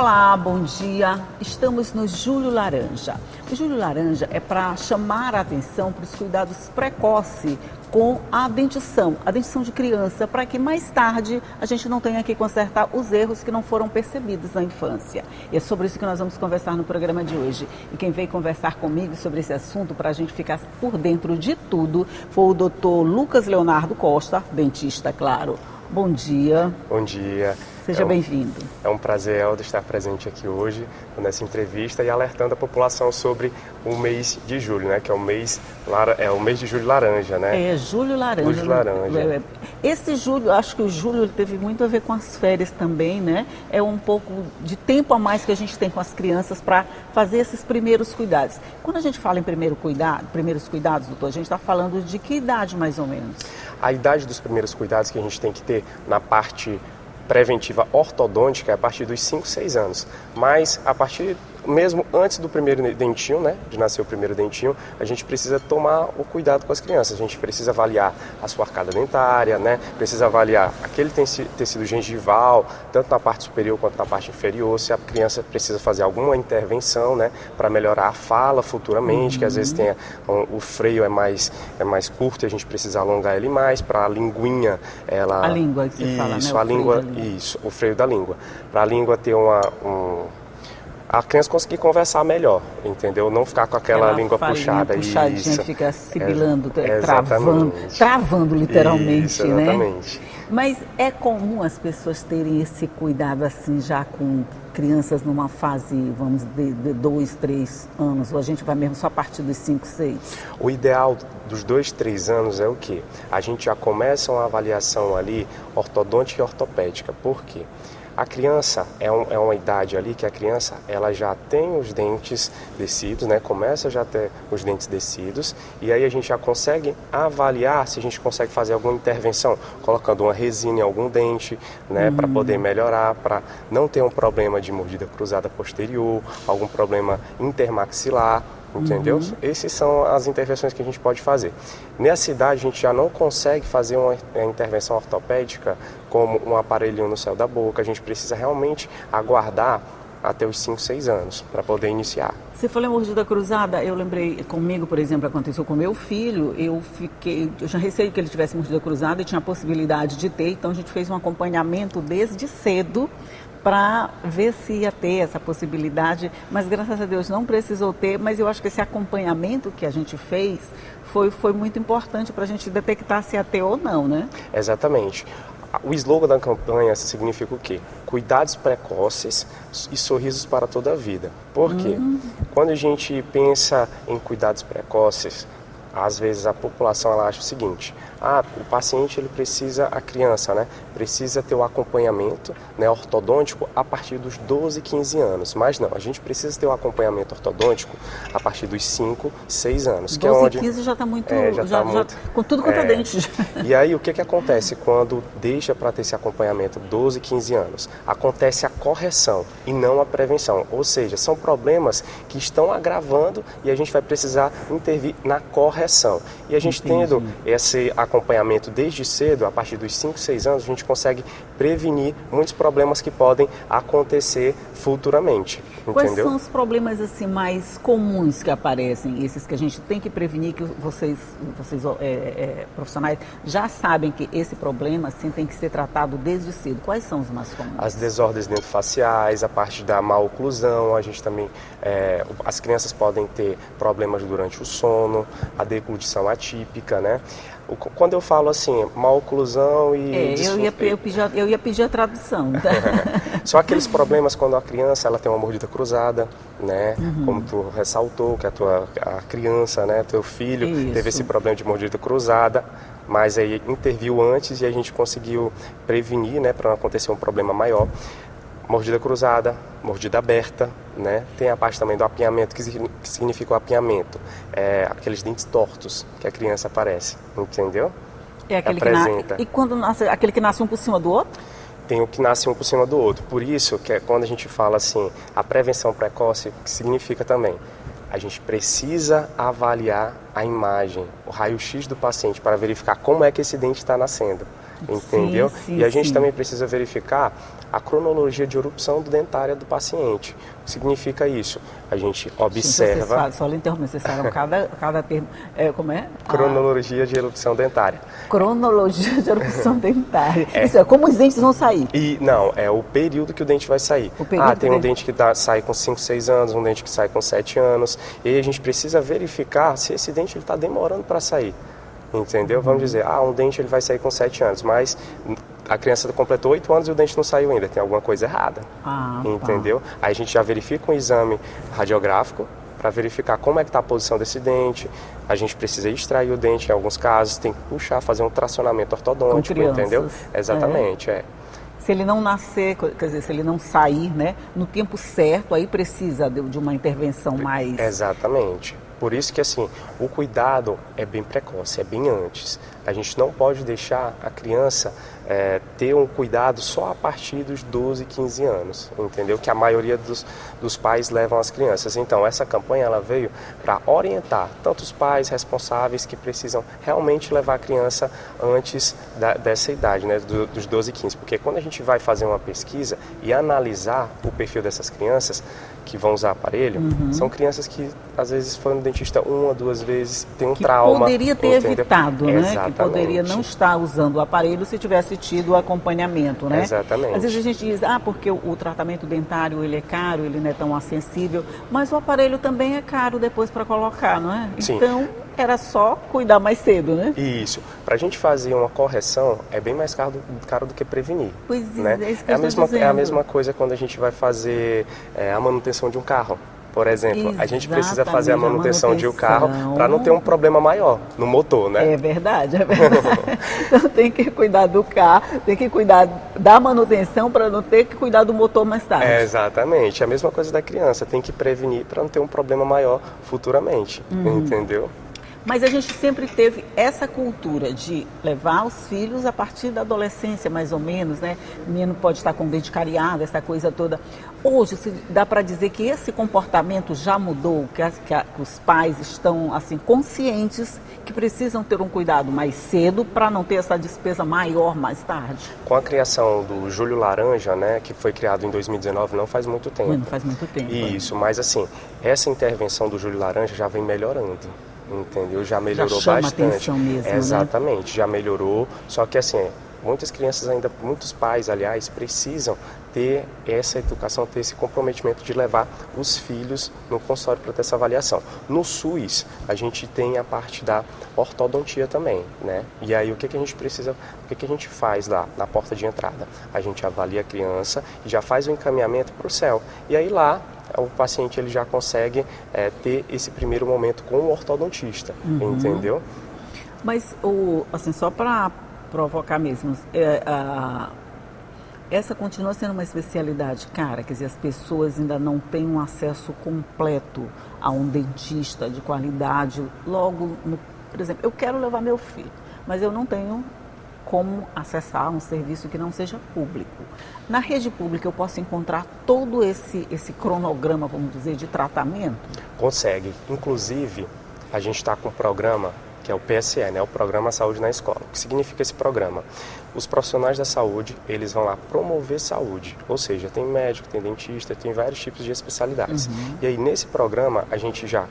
Olá, bom dia. Estamos no Julho Laranja. O Julho Laranja é para chamar a atenção para os cuidados precoces com a dentição de criança, para que mais tarde a gente não tenha que consertar os erros que não foram percebidos na infância. E é sobre isso que nós vamos conversar no programa de hoje. E quem veio conversar comigo sobre esse assunto, para a gente ficar por dentro de tudo, foi o Dr. Lucas Leonardo Costa, dentista, claro. Bom dia. Bom dia. Seja bem-vindo. É um prazer, Elda, estar presente aqui hoje nessa entrevista e alertando a população sobre o mês de julho, né? Que é o mês de julho laranja, né? É, julho laranja. Julho laranja. Esse julho, acho que o julho teve muito a ver com as férias também, né? É um pouco de tempo a mais que a gente tem com as crianças para fazer esses primeiros cuidados. Quando a gente fala em primeiros cuidados, doutor, a gente está falando de que idade mais ou menos? A idade dos primeiros cuidados que a gente tem que ter na parte preventiva ortodôntica é a partir dos 5, 6 anos. Mas a partir mesmo antes do primeiro dentinho, né, de nascer o primeiro dentinho, a gente precisa tomar o cuidado com as crianças. A gente precisa avaliar a sua arcada dentária, né, precisa avaliar aquele tecido gengival, tanto na parte superior quanto na parte inferior, se a criança precisa fazer alguma intervenção, né, para melhorar a fala futuramente, que às vezes o freio é mais curto e a gente precisa alongar ele mais, para a linguinha, a língua que você fala, né? O freio da língua. Para a língua ter a criança conseguir conversar melhor, entendeu? Não ficar com aquela língua puxada. Puxadinha, isso. Fica sibilando, Exatamente. travando literalmente, isso, exatamente. Né? Mas é comum as pessoas terem esse cuidado assim já com crianças numa fase, vamos de 2, 3 anos, ou a gente vai mesmo só a partir dos 5, 6? O ideal dos 2, 3 anos é o quê? A gente já começa uma avaliação ali ortodôntica e ortopédica. Por quê? A criança é uma idade ali que a criança ela já tem os dentes descidos, né? Começa já a ter os dentes descidos e aí a gente já consegue avaliar se a gente consegue fazer alguma intervenção, colocando uma resina em algum dente, né? Para poder melhorar, para não ter um problema de mordida cruzada posterior, algum problema intermaxilar. Entendeu? Essas são as intervenções que a gente pode fazer. Nessa idade, a gente já não consegue fazer uma intervenção ortopédica como um aparelhinho no céu da boca. A gente precisa realmente aguardar até os 5, 6 anos para poder iniciar. Você falou em mordida cruzada, eu lembrei comigo, por exemplo, aconteceu com meu filho, eu já receio que ele tivesse mordida cruzada e tinha a possibilidade de ter, então a gente fez um acompanhamento desde cedo para ver se ia ter essa possibilidade, mas graças a Deus não precisou ter, mas eu acho que esse acompanhamento que a gente fez foi muito importante para a gente detectar se ia ter ou não, né? Exatamente. O slogan da campanha significa o quê? Cuidados precoces e sorrisos para toda a vida. Por quê? Quando a gente pensa em cuidados precoces, às vezes a população ela acha o seguinte: o paciente a criança, né, precisa ter o acompanhamento, né, ortodôntico a partir dos 12, 15 anos. Mas não, a gente precisa ter o acompanhamento ortodôntico a partir dos 5, 6 anos. 12, que é onde 15 já está muito, já com tudo quanto é dente. E aí o que acontece quando deixa para ter esse acompanhamento 12, 15 anos? Acontece a correção e não a prevenção. Ou seja, são problemas que estão agravando e a gente vai precisar intervir na correção. E a gente tendo esse acompanhamento desde cedo, a partir dos 5, 6 anos, a gente consegue prevenir muitos problemas que podem acontecer futuramente. Quais Entendeu? são os problemas assim mais comuns que aparecem, esses que a gente tem que prevenir, que vocês profissionais já sabem que esse problema assim, tem que ser tratado desde cedo? Quais são os mais comuns? As desordens dentofaciais, a parte da maloclusão, a gente também, as crianças podem ter problemas durante o sono, a decludição atípica, né? Quando eu falo assim, maloclusão e... Eu ia pedir a tradução. São aqueles problemas quando a criança ela tem uma mordida cruzada, né? Como tu ressaltou, que a criança, né? Teu filho teve esse problema de mordida cruzada, mas aí interviu antes e a gente conseguiu prevenir, né? Para não acontecer um problema maior. Mordida cruzada, mordida aberta, né? Tem a parte também do apinhamento, que significa o apinhamento. Aqueles dentes tortos que a criança aparece, entendeu? É aquele apresenta. E quando nasce, aquele que nasce um por cima do outro? Tem o que nasce um por cima do outro. Por isso que quando a gente fala assim, a prevenção precoce, que significa também, a gente precisa avaliar a imagem, o raio-x do paciente para verificar como é que esse dente está nascendo. entendeu? Sim, sim, E a gente sim. também precisa verificar a cronologia de erupção dentária do paciente. O que significa isso? A gente observa... Só lhe interrompendo, vocês falam cada termo. Como é? Cronologia de erupção dentária. Cronologia de erupção dentária. Isso é como os dentes vão sair. Não, é o período que o dente vai sair. Tem um dente que sai com 5, 6 anos, um dente que sai com 7 anos. E aí a gente precisa verificar se esse dente está demorando para sair. Entendeu? Vamos dizer, um dente ele vai sair com 7 anos, mas a criança completou 8 anos e o dente não saiu ainda. Tem alguma coisa errada. Entendeu? Aí a gente já verifica um exame radiográfico para verificar como é que está a posição desse dente. A gente precisa extrair o dente em alguns casos, tem que puxar, fazer um tracionamento ortodôntico, entendeu? Exatamente, Se ele não nascer, quer dizer, se ele não sair, né, no tempo certo, aí precisa de uma intervenção mais... Exatamente. Por isso que, assim, o cuidado é bem precoce, é bem antes. A gente não pode deixar a criança ter um cuidado só a partir dos 12, 15 anos, entendeu? Que a maioria dos pais levam as crianças. Então, essa campanha ela veio para orientar tanto os pais responsáveis que precisam realmente levar a criança antes dessa idade, né, dos 12 e 15. Porque quando a gente vai fazer uma pesquisa e analisar o perfil dessas crianças que vão usar aparelho, são crianças que às vezes foram no dentista 1 ou 2 vezes, tem um trauma. Poderia ter evitado, né? Exatamente. Que poderia não estar usando o aparelho se tivesse tido o acompanhamento, né? Exatamente. Às vezes a gente diz, porque o tratamento dentário ele é caro, ele não é tão acessível, mas o aparelho também é caro depois para colocar, não é? Sim. Então, era só cuidar mais cedo, né? Isso. Para a gente fazer uma correção, é bem mais caro do que prevenir. Pois né? é isso que eu estou dizendo. É a mesma coisa quando a gente vai fazer a manutenção de um carro. Por exemplo, a gente precisa fazer a manutenção de um carro para não ter um problema maior no motor, né? É verdade, é verdade. Então tem que cuidar do carro, tem que cuidar da manutenção para não ter que cuidar do motor mais tarde. Exatamente. A mesma coisa da criança, tem que prevenir para não ter um problema maior futuramente, entendeu? Mas a gente sempre teve essa cultura de levar os filhos a partir da adolescência, mais ou menos, né? O menino pode estar com o dente cariado, essa coisa toda. Hoje, dá para dizer que esse comportamento já mudou, que os pais estão, assim, conscientes que precisam ter um cuidado mais cedo para não ter essa despesa maior mais tarde? Com a criação do Júlio Laranja, né, que foi criado em 2019, não faz muito tempo. Não faz muito tempo. Isso, mas assim, essa intervenção do Júlio Laranja já vem melhorando. Entendeu? Já melhorou chama bastante. Atenção mesmo, exatamente, já melhorou. Só que assim, muitas crianças ainda, muitos pais, aliás, precisam ter essa educação, ter esse comprometimento de levar os filhos no consultório para ter essa avaliação. No SUS, a gente tem a parte da ortodontia também, né? E aí o que a gente precisa, o que a gente faz lá na porta de entrada? A gente avalia a criança e já faz o encaminhamento para o CEL. E aí lá o paciente ele já consegue ter esse primeiro momento com o ortodontista, entendeu? Mas, assim, só para provocar mesmo, essa continua sendo uma especialidade cara, quer dizer, as pessoas ainda não têm um acesso completo a um dentista de qualidade. Logo, por exemplo, eu quero levar meu filho, mas eu não tenho como acessar um serviço que não seja público. Na rede pública eu posso encontrar todo esse cronograma, vamos dizer, de tratamento? Consegue. Inclusive, a gente está com um programa que é o PSE, né? O Programa Saúde na Escola. O que significa esse programa? Os profissionais da saúde, eles vão lá promover saúde, ou seja, tem médico, tem dentista, tem vários tipos de especialidades. E aí, nesse programa, a gente já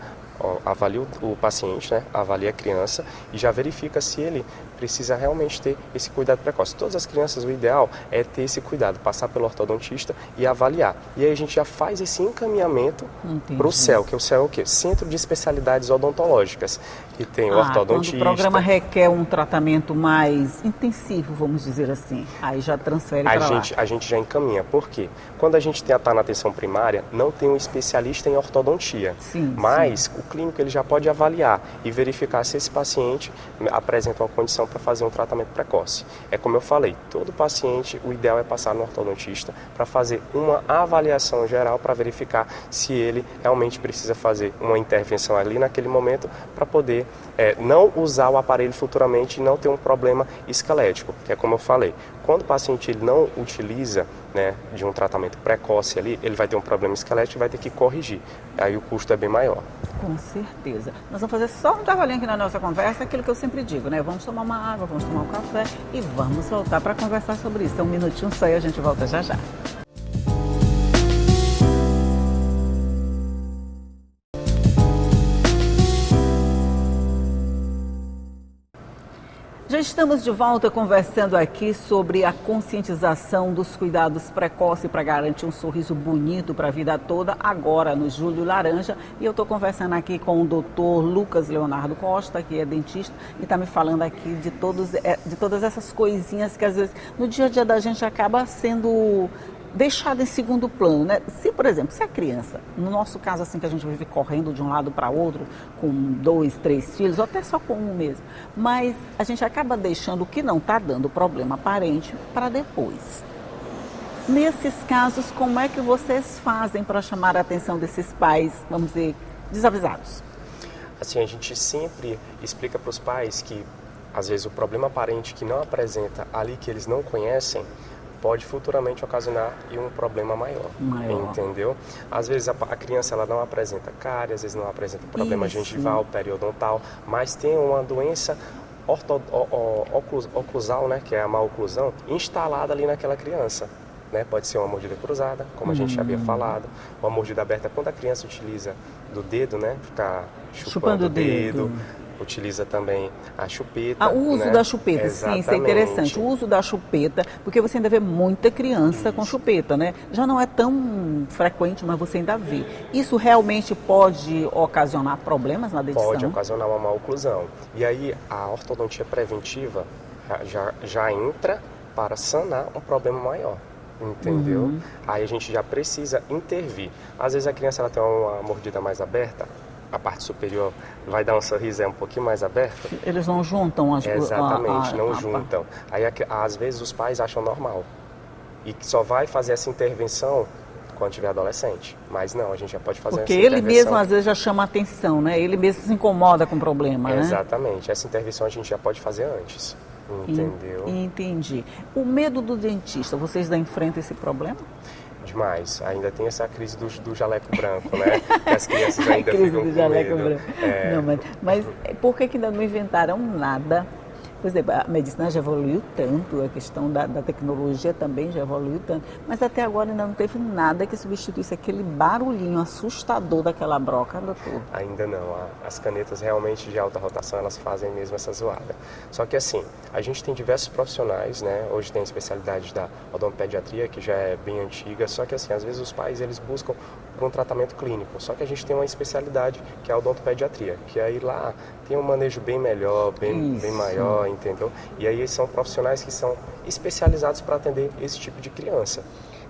avalia o paciente, né? Avalia a criança e já verifica se ele precisa realmente ter esse cuidado precoce. Todas as crianças, o ideal é ter esse cuidado, passar pelo ortodontista e avaliar. E aí a gente já faz esse encaminhamento para o CEL, que o CEL é o quê? Centro de Especialidades Odontológicas, que tem o ortodontista. Quando o programa requer um tratamento mais intensivo, vamos dizer assim, aí já transfere para lá. A gente já encaminha. Por quê? Quando a gente está na atenção primária, não tem um especialista em ortodontia. Sim, mas o clínico ele já pode avaliar e verificar se esse paciente apresenta uma condição para fazer um tratamento precoce. É como eu falei, todo paciente, o ideal é passar no ortodontista para fazer uma avaliação geral para verificar se ele realmente precisa fazer uma intervenção ali naquele momento para poder não usar o aparelho futuramente e não ter um problema esquelético, que é como eu falei. Quando o paciente ele não utiliza né, de um tratamento precoce ali, ele vai ter um problema esquelético e vai ter que corrigir. Aí o custo é bem maior. Com certeza. Nós vamos fazer só um intervalinho aqui na nossa conversa, aquilo que eu sempre digo, né? Vamos tomar uma água, vamos tomar um café e vamos voltar para conversar sobre isso. É um minutinho só e a gente volta já já. Já estamos de volta conversando aqui sobre a conscientização dos cuidados precoces para garantir um sorriso bonito para a vida toda, agora no Julho Laranja. E eu estou conversando aqui com o doutor Lucas Leonardo Costa, que é dentista, e está me falando aqui de todas essas coisinhas que às vezes no dia a dia da gente acaba sendo deixado em segundo plano, né? Se, por exemplo, se a criança, no nosso caso assim que a gente vive correndo de um lado para outro, com 2, 3 filhos, ou até só com um mesmo, mas a gente acaba deixando o que não está dando problema aparente para depois. Nesses casos, como é que vocês fazem para chamar a atenção desses pais, vamos dizer, desavisados? Assim, a gente sempre explica para os pais que, às vezes, o problema aparente que não apresenta ali, que eles não conhecem, pode futuramente ocasionar um problema maior, entendeu? Às vezes a criança ela não apresenta cárie, às vezes não apresenta problema gengival, periodontal, mas tem uma doença oclusal, né, que é a maloclusão, instalada ali naquela criança. Né? Pode ser uma mordida cruzada, como a gente já havia falado, uma mordida aberta quando a criança utiliza do dedo, né, ficar chupando o dedo. Utiliza também a chupeta. O uso, né, da chupeta, exatamente. Sim, isso é interessante. O uso da chupeta, porque você ainda vê muita criança com chupeta, né? Já não é tão frequente, mas você ainda vê. Isso realmente pode ocasionar problemas na dentição? Pode ocasionar uma maloclusão. E aí a ortodontia preventiva já entra para sanar um problema maior. Entendeu? Aí a gente já precisa intervir. Às vezes a criança ela tem uma mordida mais aberta, a parte superior vai dar um sorriso um pouquinho mais aberto. Eles não juntam as coisas. Exatamente, não juntam. Aí às vezes os pais acham normal e que só vai fazer essa intervenção quando tiver adolescente. Mas não, a gente já pode fazer porque essa intervenção. Porque ele mesmo às vezes já chama atenção, né? Ele mesmo se incomoda com o problema, né? Exatamente, essa intervenção a gente já pode fazer antes. Entendeu? Entendi. O medo do dentista, vocês ainda enfrentam esse problema? Demais. Ainda tem essa crise do jaleco branco, né? Que as crianças ainda ficam com jaleco medo. Branco. Não, mas por que ainda não inventaram nada? Por exemplo, a medicina já evoluiu tanto, a questão da tecnologia também já evoluiu tanto, mas até agora ainda não teve nada que substituísse aquele barulhinho assustador daquela broca, doutor. Ainda não. As canetas realmente de alta rotação, elas fazem mesmo essa zoada. Só que assim, a gente tem diversos profissionais, né? Hoje tem a especialidade da odontopediatria, que já é bem antiga, só que assim, às vezes os pais, eles buscam por um tratamento clínico. Só que a gente tem uma especialidade, que é a odontopediatria, que aí lá tem um manejo bem melhor, bem maior, entendeu? E aí são profissionais que são especializados para atender esse tipo de criança.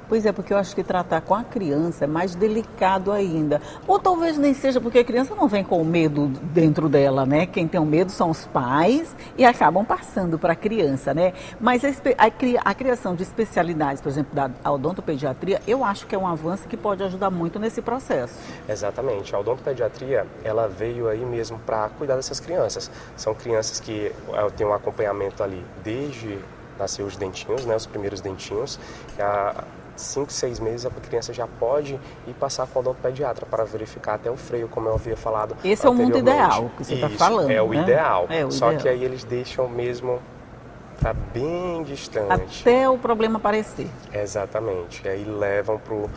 Pois é, porque eu acho que tratar com a criança é mais delicado ainda. Ou talvez nem seja porque a criança não vem com o medo dentro dela, né? Quem tem o medo são os pais e acabam passando para a criança, né? Mas a criação de especialidades, por exemplo, da odontopediatria, eu acho que é um avanço que pode ajudar muito nesse processo. Exatamente. A odontopediatria, ela veio aí mesmo para cuidar dessas crianças. São crianças que têm um acompanhamento ali desde nascer os dentinhos, né? Os primeiros dentinhos. 5, 6 meses a criança já pode ir passar com o odontopediatra para verificar até o freio, como eu havia falado. Esse é o mundo ideal que você está falando. É o né? ideal. Só que aí eles deixam mesmo tá bem distante. Até o problema aparecer. Exatamente. E aí levam para o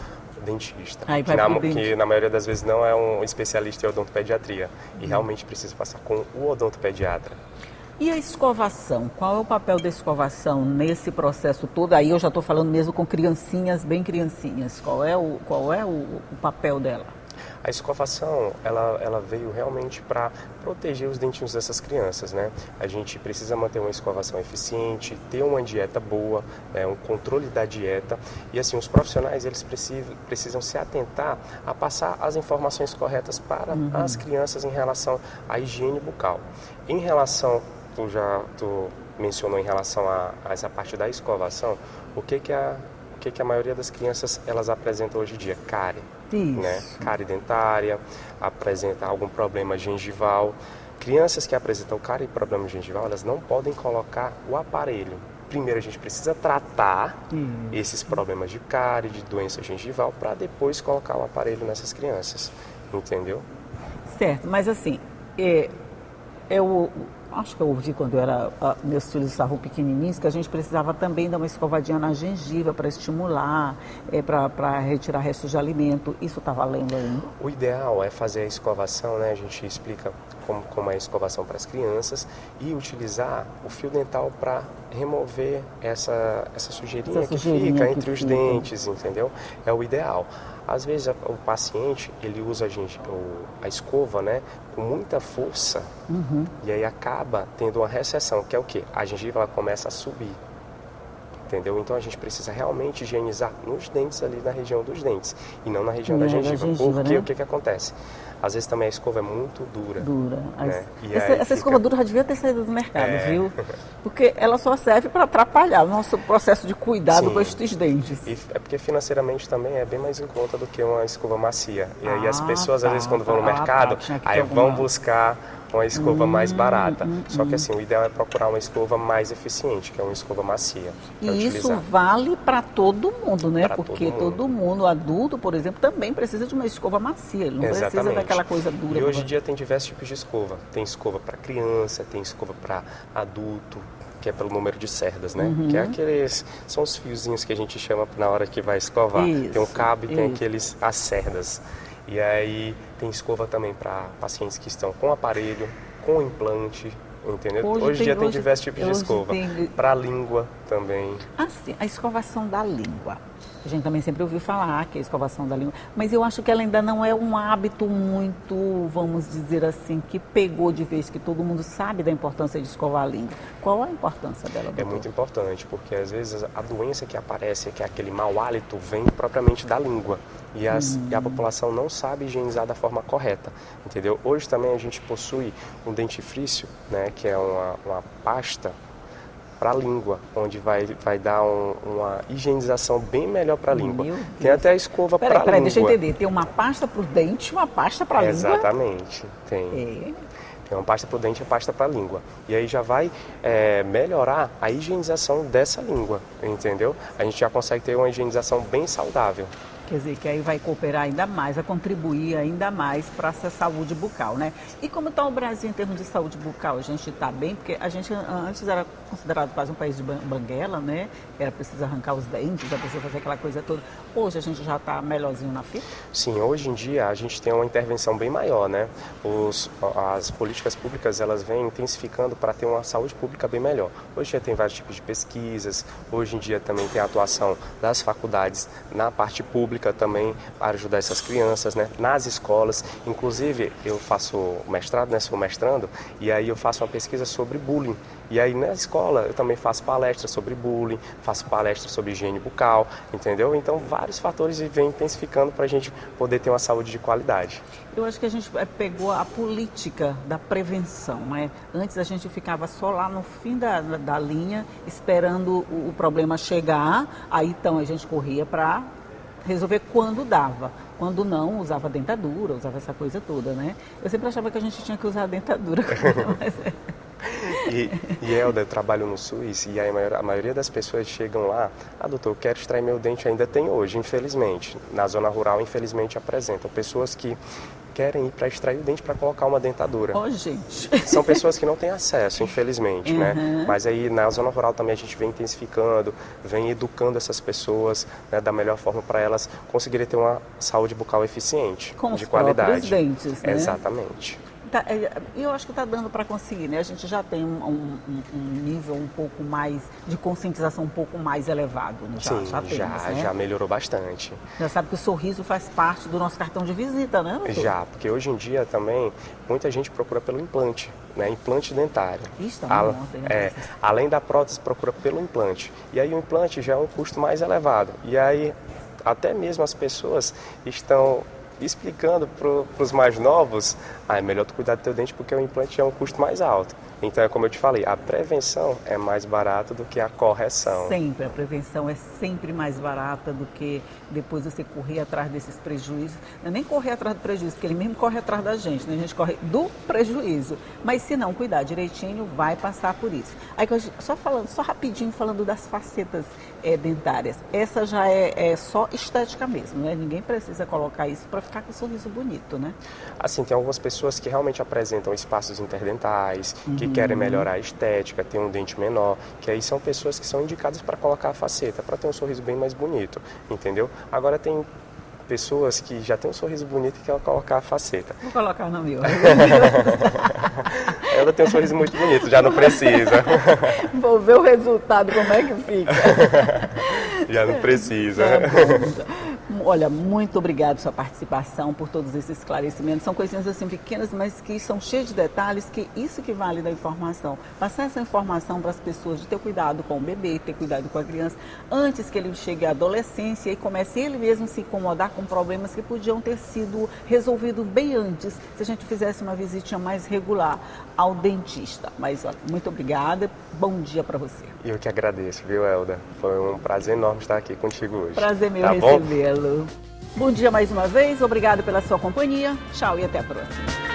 dentista. Aí vai que na maioria das vezes não é um especialista em odontopediatria. E realmente precisa passar com o odontopediatra. E a escovação? Qual é o papel da escovação nesse processo todo? Aí eu já estou falando mesmo com criancinhas, bem criancinhas. Qual é o papel dela? A escovação, ela veio realmente para proteger os dentinhos dessas crianças, né? A gente precisa manter uma escovação eficiente, ter uma dieta boa, um controle da dieta. E assim, os profissionais, eles precisam se atentar a passar as informações corretas para as crianças em relação à higiene bucal. Em relação, tu mencionou em relação a essa parte da escovação, o que a maioria das crianças elas apresentam hoje em dia? Cárie. Né? Cárie dentária, apresenta algum problema gengival. Crianças que apresentam cárie e problema gengival, elas não podem colocar o aparelho. primeiro a gente precisa tratar esses problemas de cárie, de doença gengival, para depois colocar um aparelho nessas crianças, entendeu? Certo, mas assim, eu acho que eu ouvi quando meus filhos estavam pequenininhos, que a gente precisava também dar uma escovadinha na gengiva para estimular, para retirar restos de alimento. Isso está valendo ainda? O ideal é fazer a escovação, né? A gente explica como é a escovação para as crianças e utilizar o fio dental para remover essa sujeirinha que fica entre os dentes, entendeu? É o ideal. Às vezes o paciente ele usa a escova, né, com muita força e aí acaba tendo uma recessão, que é o quê? A gengiva ela começa a subir, entendeu? Então a gente precisa realmente higienizar nos dentes ali na região dos dentes e não na região da gengiva, porque, né? O que acontece? Às vezes também a escova é muito dura. Né? Essa escova dura já devia ter saído do mercado, viu? Porque ela só serve para atrapalhar o nosso processo de cuidado com estes dentes. E é porque financeiramente também é bem mais em conta do que uma escova macia. E aí as pessoas, às vezes, quando vão no mercado, aí vão buscar uma escova mais barata. Só que assim, o ideal é procurar uma escova mais eficiente, que é uma escova macia. E isso vale para todo mundo, né? Porque todo mundo, adulto, por exemplo, também precisa de uma escova macia. Ele não precisa daquela coisa dura. E hoje em dia tem diversos tipos de escova. Tem escova para criança, tem escova para adulto, que é pelo número de cerdas, né? Que são os fiozinhos que a gente chama na hora que vai escovar. Tem um cabo e tem as cerdas. E aí tem escova também para pacientes que estão com aparelho, com implante, entendeu? Hoje em dia tem diversos tipos de escova. Para a língua também. Assim, a escovação da língua. A gente também sempre ouviu falar que é a escovação da língua, mas eu acho que ela ainda não é um hábito muito, vamos dizer assim, que pegou de vez, que todo mundo sabe da importância de escovar a língua. Qual a importância dela, doutor? É muito importante, porque às vezes a doença que aparece, que é aquele mau hálito, vem propriamente da língua. E a população não sabe higienizar da forma correta, entendeu? Hoje também a gente possui um dentifrício, né, que é uma pasta para a língua, onde vai dar uma higienização bem melhor para a língua. Tem até a escova para a língua. Peraí, deixa eu entender. Tem uma pasta para o dente e uma pasta para a língua? Exatamente, tem. Tem uma pasta para o dente e pasta para a língua. E aí já vai melhorar a higienização dessa língua, entendeu? A gente já consegue ter uma higienização bem saudável. Quer dizer, que aí vai cooperar ainda mais, vai contribuir ainda mais para essa saúde bucal, né? E como está o Brasil em termos de saúde bucal? A gente está bem? Porque a gente antes era considerado quase um país de banguela, né? Era preciso arrancar os dentes, era preciso fazer aquela coisa toda. Hoje a gente já está melhorzinho na fita? Sim, hoje em dia a gente tem uma intervenção bem maior, né? As políticas públicas, elas vêm intensificando para ter uma saúde pública bem melhor. Hoje em dia tem vários tipos de pesquisas, hoje em dia também tem a atuação das faculdades na parte pública também para ajudar essas crianças, né? Nas escolas. Inclusive, eu faço mestrado, né? Sou mestrando, e aí eu faço uma pesquisa sobre bullying. E aí na escola eu também faço palestras sobre bullying, faço palestras sobre higiene bucal, entendeu? Então vários fatores vêm intensificando para a gente poder ter uma saúde de qualidade. Eu acho que a gente pegou a política da prevenção, né? Antes a gente ficava só lá no fim da linha, esperando o problema chegar, aí então a gente corria para resolver quando dava. Quando não, usava dentadura, usava essa coisa toda, né? Eu sempre achava que a gente tinha que usar a dentadura. Mas E Helder, eu trabalho no SUS e a maioria das pessoas chegam lá, doutor, eu quero extrair meu dente, ainda tem hoje, infelizmente. Na zona rural, infelizmente, apresentam pessoas que querem ir para extrair o dente para colocar uma dentadura. Gente. São pessoas que não têm acesso, infelizmente, né? Mas aí na zona rural também a gente vem intensificando, vem educando essas pessoas, né, da melhor forma para elas conseguirem ter uma saúde bucal eficiente, com de os qualidade. Dentes, né? Exatamente. Eu acho que está dando para conseguir, né? A gente já tem um nível um pouco mais de conscientização um pouco mais elevado. Sim, já melhorou bastante. Já sabe que o sorriso faz parte do nosso cartão de visita, né, doutor? Já, porque hoje em dia também muita gente procura pelo implante, né? Implante dentário. Isso, além da prótese, procura pelo implante. E aí o implante já é um custo mais elevado. E aí até mesmo as pessoas estão explicando para os mais novos, é melhor tu cuidar do teu dente porque o implante é um custo mais alto. Então é como eu te falei, a prevenção é mais barata do que a correção. Sempre, a prevenção é sempre mais barata do que depois você correr atrás desses prejuízos. Não é nem correr atrás do prejuízo, porque ele mesmo corre atrás da gente, né? A gente corre do prejuízo. Mas se não cuidar direitinho, vai passar por isso. Aí, só rapidinho falando das facetas dentárias. Essa já é só estética mesmo, né? Ninguém precisa colocar isso para ficar com um sorriso bonito, né? Assim, tem algumas pessoas que realmente apresentam espaços interdentais, que querem melhorar a estética, ter um dente menor, que aí são pessoas que são indicadas para colocar a faceta, para ter um sorriso bem mais bonito, entendeu? Agora tem pessoas que já têm um sorriso bonito e querem colocar a faceta. Vou colocar no meu. Ela tem um sorriso muito bonito, já não precisa. Vou ver o resultado, como é que fica. Já não precisa. Tá bom. Olha, muito obrigado pela sua participação, por todos esses esclarecimentos. São coisinhas assim pequenas, mas que são cheias de detalhes, que isso que vale da informação. Passar essa informação para as pessoas de ter cuidado com o bebê, ter cuidado com a criança, antes que ele chegue à adolescência e comece ele mesmo a se incomodar com problemas que podiam ter sido resolvidos bem antes, se a gente fizesse uma visitinha mais regular ao dentista. Mas, olha, muito obrigada, bom dia para você. Eu que agradeço, viu, Elda? Foi um prazer enorme estar aqui contigo hoje. Prazer meu tá recebê-lo. Bom dia mais uma vez, obrigado pela sua companhia. Tchau e até a próxima.